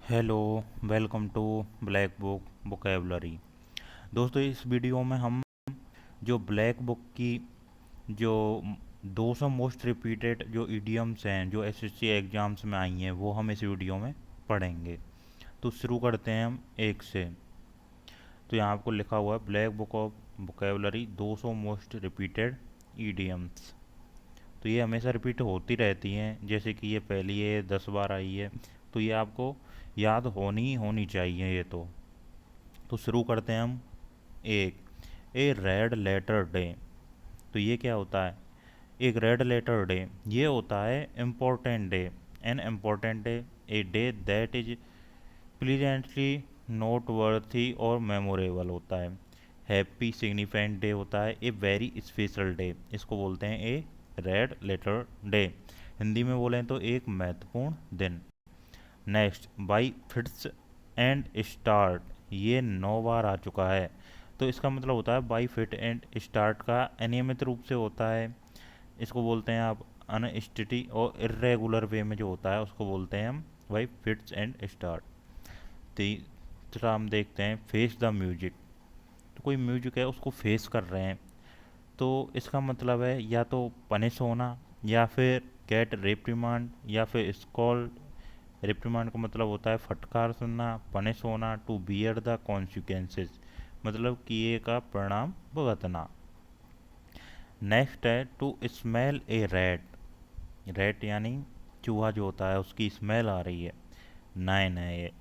Hello, welcome to black book vocabulary. दोस्तों, इस video में हम जो ब्लैक बुक की जो 200 मोस्ट रिपीटेड जो इडियम्स हैं जो एसएससी एग्जाम्स में आई हैं वो हम इस वीडियो में पढ़ेंगे। तो शुरू करते हैं हम एक से। तो यहाँ आपको लिखा हुआ है black book of vocabulary 200 most repeated idioms. तो ये हमेशा रिपीट होती रहती हैं, जैसे कि ये पहली है 10 बार आई है, तो ये आपको याद होनी होनी चाहिए ये तो शुरू करते हैं हम। एक, ए रेड लेटर डे। तो ये क्या होता है? एक रेड लेटर डे ये होता है important day. An important day, a day that is pleasantly note worthy और मेमोरेबल होता है। हैप्पी सिग्निफिकेंट डे होता है ए वेरी स्पेशल डे, इसको बोलते हैं ए रेड लेटर डे। हिंदी में बोलें तो एक महत्वपूर्ण दिन। Next, by fits and start, ये 9 बार आ चुका है। तो इसका मतलब होता है बाई फिट एंड स्टार्ट का अनियमित रूप से होता है, इसको बोलते हैं आप अनस्टेडी, और इरेगुलर वे में जो होता है उसको बोलते हैं हम बाई फिट्स एंड स्टार्ट। तीसरा हम देखते हैं फेस द म्यूजिक। तो कोई म्यूजिक है उसको फेस कर रहे हैं, तो इसका मतलब है या तो पनिश होना, या फिर गेट रिप्रीमांड, या फिर स्कॉल। रिप्रीमांड का मतलब होता है फटकार सुनना, पनिश होना, टू बियर द कॉन्सिक्वेंसेस, मतलब किए का परिणाम भुगतना। नेक्स्ट है to smell a rat. Rat यानी चूहा जो होता है उसकी स्मेल आ रही है। 9 है ये।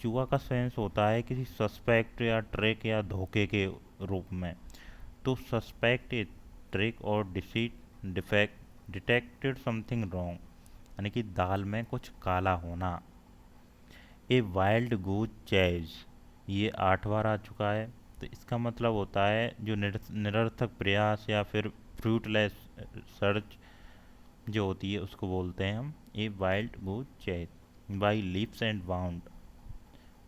चूहा का सेंस होता है किसी सस्पेक्ट या ट्रिक या धोखे के रूप में। टू सस्पेक्ट ए ट्रिक और deceit, defect, detected something wrong, यानी कि दाल में कुछ काला होना। ए वाइल्ड गूज चेज, ये 8 बार आ चुका है। तो इसका मतलब होता है जो निरर्थक प्रयास या फिर फ्रूटलेस सर्च जो होती है उसको बोलते हैं हम a wild goose chase. By leaps and bound,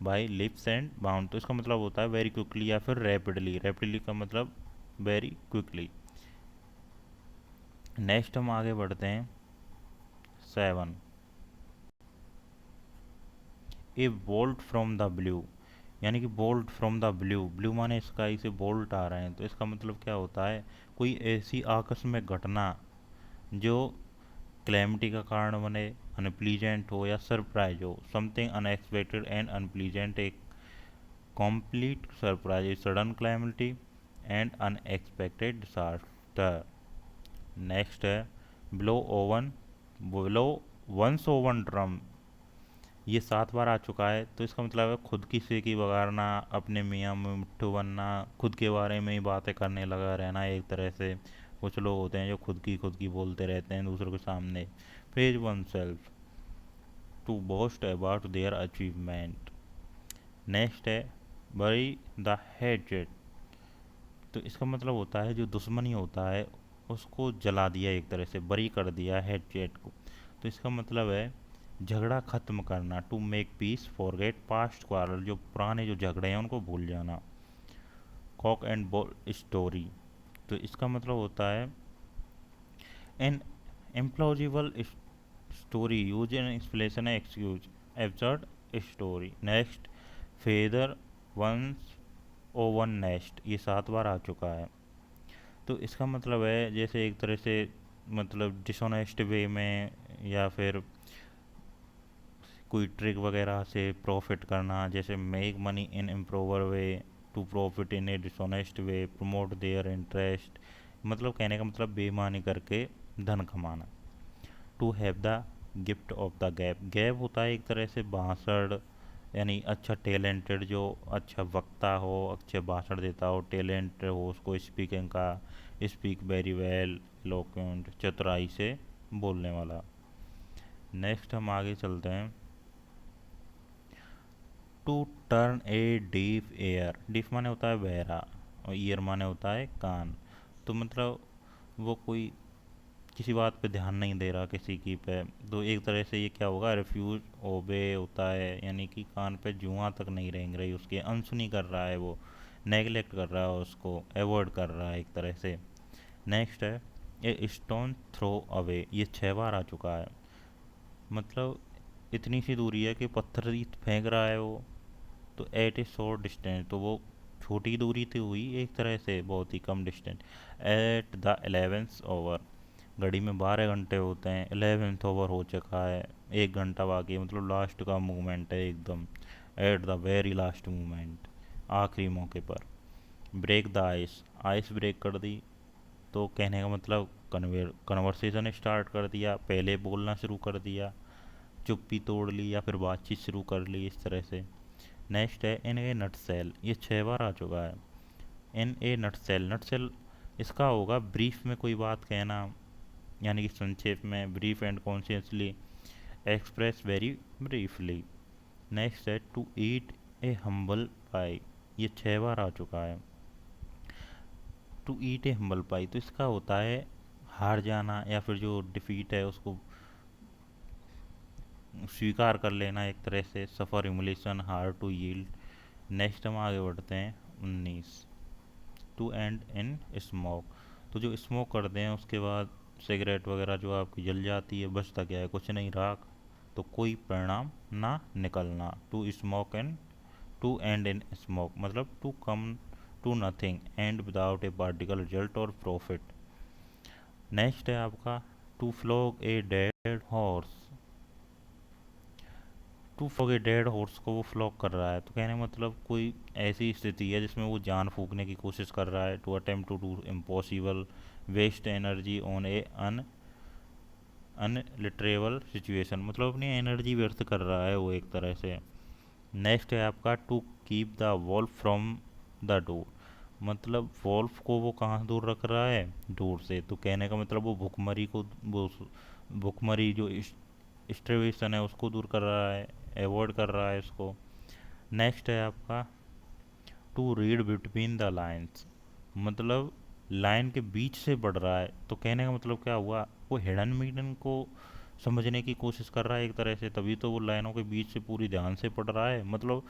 by leaps and bound, तो इसका मतलब होता है वेरी क्विकली या फिर रैपिडली। रैपिडली का मतलब वेरी क्विकली। नेक्स्ट हम आगे बढ़ते हैं 7, ए बोल्ट फ्रॉम द ब्लू, यानी कि bolt from the blue, blue माने स्काई से बोल्ट आ रहे हैं, तो इसका मतलब क्या होता है? कोई ऐसी आकस्मिक घटना जो क्लैमिटी का कारण बने, अनप्लीजेंट हो या सरप्राइज हो। समथिंग अनएक्सपेक्टेड एंड अनप्लीजेंट, एक complete surprise is sudden calamity and unexpected disaster. Next है blow own, blow one's own drum, ये 7 बार आ चुका है। तो इसका मतलब है खुद की सेकी बगाड़ना, अपने मियाँ में मिट्ठू बनना, खुद के बारे में ही बातें करने लगा रहना एक तरह से। कुछ लोग होते हैं जो खुद की बोलते रहते हैं दूसरों के सामने। Praise oneself, to boast about their achievement. Next है बरी द हेजेड। तो इसका मतलब होता है जो दुश्मनी होता है उसको जला दिया, एक तरह से बरी कर दिया हेजेड को। तो इसका मतलब है झगड़ा खत्म करना, to make peace, forget past quarrel, जो पुराने जो झगड़े हैं उनको भूल जाना। कॉक एंड बॉल स्टोरी, तो इसका मतलब होता है an implausible story use an explanation excuse, absurd story. Next, feather one's own nest, ये 7 बार आ चुका है। तो इसका मतलब है जैसे एक तरह से मतलब डिसऑनेस्ट वे में, या फिर कोई ट्रिक वगैरह से प्रॉफिट करना, जैसे make money in improper way, to profit in a dishonest way, promote their interest, मतलब कहने का मतलब बेईमानी करके धन कमाना। To have the gift of the gab, gab होता है एक तरह से भाषण, यानी अच्छा टैलेंटेड, जो अच्छा वक्ता हो, अच्छे भाषण देता हो, टैलेंट हो उसको स्पीकिंग का, स्पीक वेरी वेल, इलोक्वेंट, चतुराई से बोलने वाला। नेक्स्ट हम आगे चलते हैं। To turn a deaf ear, deaf माने होता है बहरा, और ईयर माने होता है कान। तो मतलब वो कोई किसी बात पे ध्यान नहीं दे रहा किसी की पे, तो एक तरह से ये क्या होगा, रिफ्यूज ओबे होता है, यानी कि कान पे जुआ तक नहीं रेंग रही उसकी, अनसुनी कर रहा है वो, नेगलेक्ट कर रहा है उसको, अवॉइड कर रहा है एक तरह से। नेक्स्ट है ए स्टोन थ्रो अवे, ये 6 बार आ चुका है। मतलब इतनी सी दूरी है कि पत्थर ही फेंक रहा है वो, तो एट ए शॉर्ट डिस्टेंस, तो वो छोटी दूरी थी हुई एक तरह से, बहुत ही कम distance. At the 11th over, घड़ी में 12 घंटे होते हैं, 11th ओवर हो चुका है, 1 घंटा बाकी है, मतलब लास्ट का मूवमेंट है एकदम, at the very last movement, आखिरी मौके पर। Break the ice, ice break कर दी, तो कहने का मतलब कन्वर्सेशन स्टार्ट कर दिया, पहले बोलना शुरू कर दिया, चुप्पी तोड़ ली या फिर बातचीत शुरू कर ली इस तरह से। नेक्स्ट है इन ए नट सेल, ये 6 बार आ चुका है। इन ए नट सेल, नट सेल इसका होगा ब्रीफ में कोई बात कहना, यानी कि संक्षेप में, brief and consciously express very briefly. Next है टू ईट ए हम्बल पाई, ये 6 बार आ चुका है। टू ईट ए हम्बल पाई, तो इसका होता है हार जाना, या फिर जो डिफीट है उसको स्वीकार कर लेना एक तरह से, सफ़र इमुलेशन हार टू यील्ड। नेक्स्ट हम आगे बढ़ते हैं 19, टू एंड इन स्मोक, तो जो स्मोक करते हैं उसके बाद सिगरेट वगैरह जो आपकी जल जाती है, बचता क्या है, कुछ नहीं राख, तो कोई परिणाम ना निकलना। To smoke and to end in smoke मतलब to come to nothing and without a particle result और प्रॉफिट। नेक्स्ट है आपका to flog a dead horse, to flog a dead horse को वो फ्लॉग कर रहा है, तो कहने का मतलब कोई ऐसी स्थिति है जिसमें वो जान फूकने की कोशिश कर रहा है। To attempt to do impossible, waste energy on a unalterable situation, मतलब अपनी एनर्जी व्यर्थ कर रहा है वो एक तरह से। नेक्स्ट है आपका to keep the wolf from the door, मतलब वॉल्फ को वो कहाँ से दूर रख रहा है, डोर से, तो कहने का मतलब वो भुखमरी को, वो भुखमरी जो स्ट्रेवेशन है उसको दूर कर रहा है, अवॉइड कर रहा है इसको। नेक्स्ट है आपका to read between the lines, मतलब लाइन के बीच से पढ़ रहा है, तो कहने का मतलब क्या हुआ, वो हिडन मीनिंग को समझने की कोशिश कर रहा है एक तरह से, तभी तो वो लाइनों के बीच से पूरी ध्यान से पढ़ रहा है, मतलब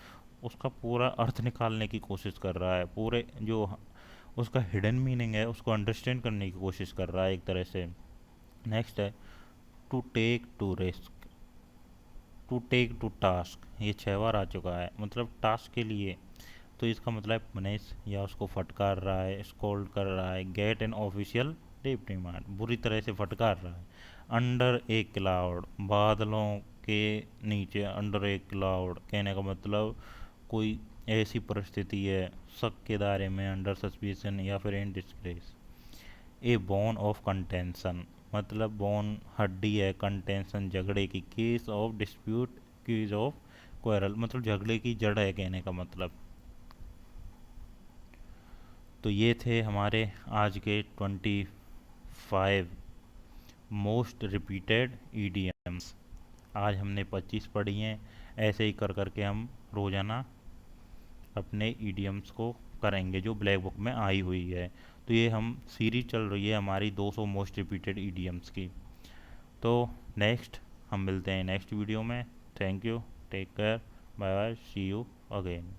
उसका पूरा अर्थ निकालने की कोशिश कर रहा है, पूरे जो उसका हिडन मीनिंग है उसको अंडरस्टैंड करने की कोशिश कर रहा है एक तरह से। नेक्स्ट है to take to risk, to take to task, ये 6 बार आ चुका है, मतलब टास्क के लिए, तो इसका मतलब पनिश या उसको फटकार रहा है, स्कोल्ड कर रहा है, गेट एन ऑफिशियल रिप्रिमांड, बुरी तरह से फटकार रहा है। अंडर ए क्लाउड, बादलों के नीचे, अंडर ए क्लाउड कहने का मतलब कोई ऐसी परिस्थिति है शक के दायरे में, अंडर सस्पिशन या फिर in disgrace. A bone of contention, मतलब बोन हड्डी है, कंटेंशन झगड़े की, case of dispute, case of quarrel, मतलब झगड़े की जड़ है कहने का मतलब। तो ये थे हमारे आज के 25 मोस्ट रिपीटेड ईडीएम्स। आज हमने 25 पढ़ी हैं, ऐसे ही कर करके हम रोज़ाना अपने ईडीएम्स को करेंगे जो ब्लैक बुक में आई हुई है। तो ये हम सीरीज चल रही है हमारी 200 मोस्ट रिपीटेड ईडीएम्स की। तो नेक्स्ट हम मिलते हैं नेक्स्ट वीडियो में। Thank you, take care, bye bye, see you again.